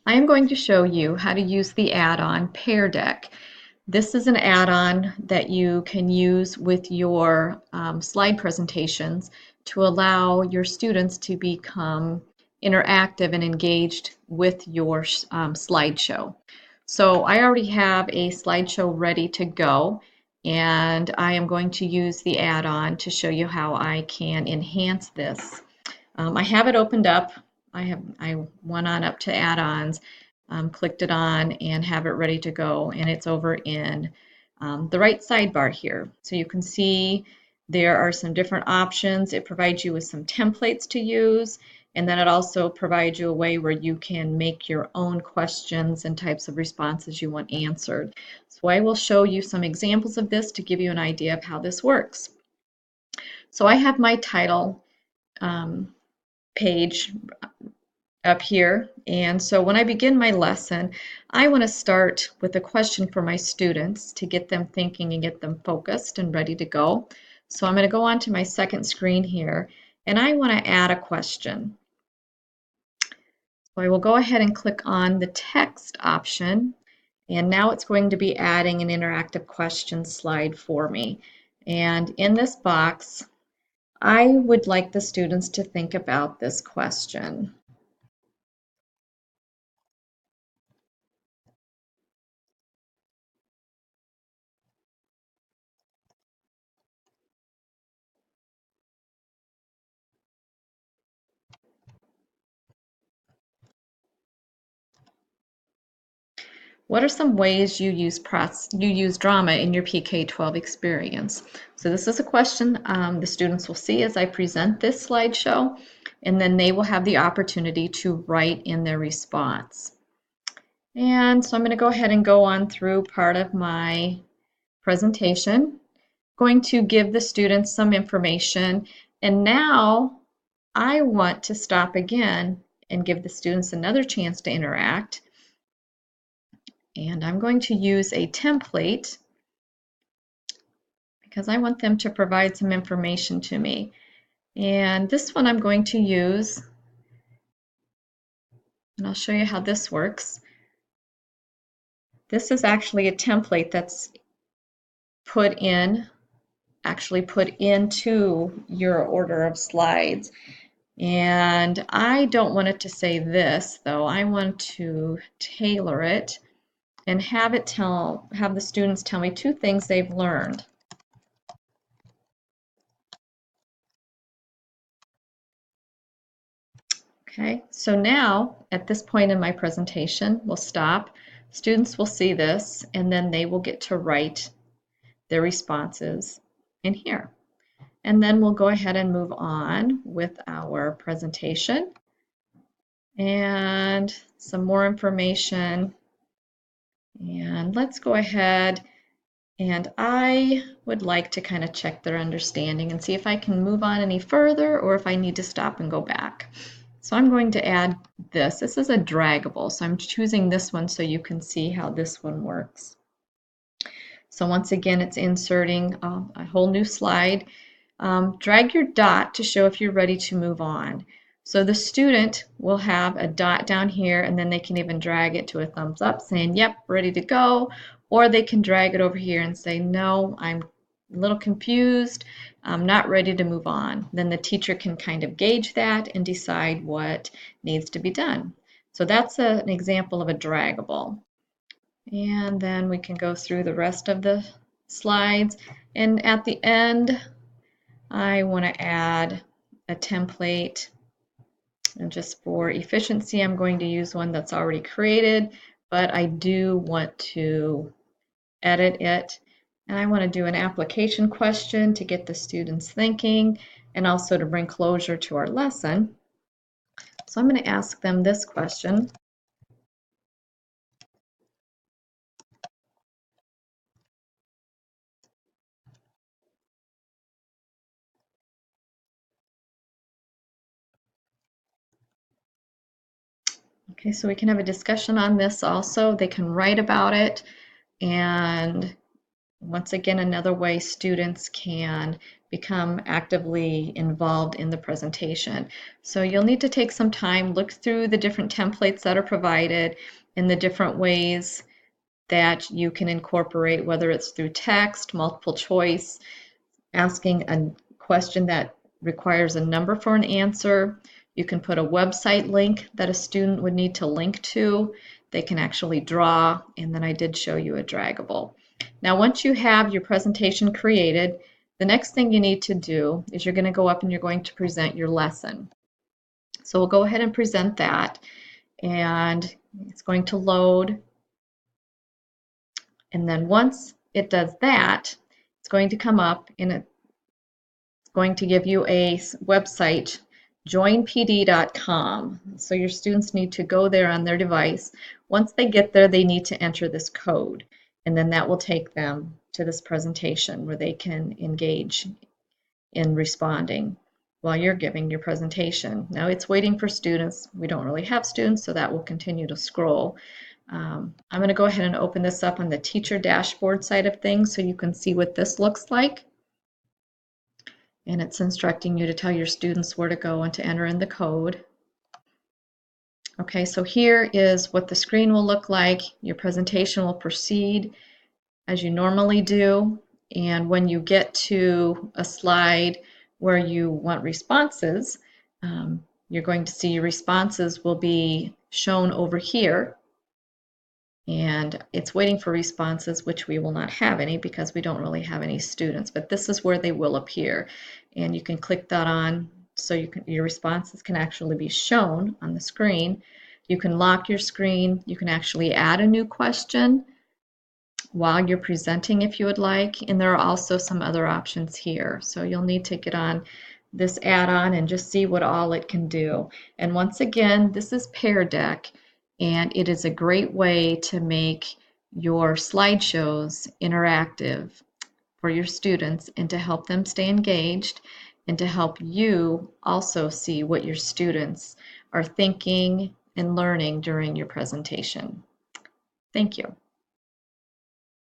I am going to show you how to use the add-on Pear Deck. This is an add-on that you can use with your slide presentations to allow your students to become interactive and engaged with your slideshow. So I already have a slideshow ready to go, and I am going to use the add-on to show you how I can enhance this. I have it opened up. I went on up to add-ons, clicked it on, and have it ready to go. And it's over in the right sidebar here. So you can see there are some different options. It provides you with some templates to use, and then it also provides you a way where you can make your own questions and types of responses you want answered. So I will show you some examples of this to give you an idea of how this works. So I have my title page up here, and so when I begin my lesson, I want to start with a question for my students to get them thinking and get them focused and ready to go. So I'm going to go on to my second screen here, and I want to add a question. So I will go ahead and click on the text option, and now it's going to be adding an interactive question slide for me. And in this box, I would like the students to think about this question. What are some ways you use drama in your PK-12 experience? So this is a question the students will see as I present this slideshow, and then they will have the opportunity to write in their response. And so I'm going to go ahead and go on through part of my presentation, going to give the students some information, and now I want to stop again and give the students another chance to interact. And I'm going to use a template because I want them to provide some information to me. And this one I'm going to use, and I'll show you how this works. This is actually a template that's actually put into your order of slides. And I don't want it to say this, though. I want to tailor it and have the students tell me 2 things they've learned. Okay, so now at this point in my presentation, we'll stop. Students will see this, and then they will get to write their responses in here. And then we'll go ahead and move on with our presentation and some more information. And let's go ahead, and I would like to kind of check their understanding and see if I can move on any further or if I need to stop and go back. So I'm going to add this. This is a draggable, so I'm choosing this one so you can see how this one works. So once again, it's inserting a whole new slide. Drag your dot to show if you're ready to move on. So the student will have a dot down here, and then they can even drag it to a thumbs up saying, yep, ready to go. Or they can drag it over here and say, no, I'm a little confused, I'm not ready to move on. Then the teacher can kind of gauge that and decide what needs to be done. So that's an example of a draggable. And then we can go through the rest of the slides. And at the end, I want to add a template. And just for efficiency, I'm going to use one that's already created, but I do want to edit it. And I want to do an application question to get the students thinking and also to bring closure to our lesson. So I'm going to ask them this question. Okay, so we can have a discussion on this also. They can write about it, and once again, another way students can become actively involved in the presentation. So you'll need to take some time, look through the different templates that are provided and the different ways that you can incorporate, whether it's through text, multiple choice, asking a question that requires a number for an answer. You can put a website link that a student would need to link to. They can actually draw, and then I did show you a draggable. Now, once you have your presentation created, the next thing you need to do is you're going to go up and you're going to present your lesson. So we'll go ahead and present that, and it's going to load. And then once it does that, it's going to come up and it's going to give you a website, joinpd.com. So your students need to go there on their device. Once they get there, they need to enter this code, and then that will take them to this presentation where they can engage in responding while you're giving your presentation. Now it's waiting for students. We don't really have students, so that will continue to scroll. I'm going to go ahead and open this up on the teacher dashboard side of things so you can see what this looks like. And it's instructing you to tell your students where to go and to enter in the code. Okay, so here is what the screen will look like. Your presentation will proceed as you normally do. And when you get to a slide where you want responses, you're going to see your responses will be shown over here. And it's waiting for responses, which we will not have any because we don't really have any students, but this is where they will appear. And you can click that on so your responses can actually be shown on the screen. You can lock your screen. You can actually add a new question while you're presenting if you would like. And there are also some other options here. So you'll need to get on this add-on and just see what all it can do. And once again, this is Pear Deck. And it is a great way to make your slideshows interactive for your students and to help them stay engaged and to help you also see what your students are thinking and learning during your presentation. Thank you.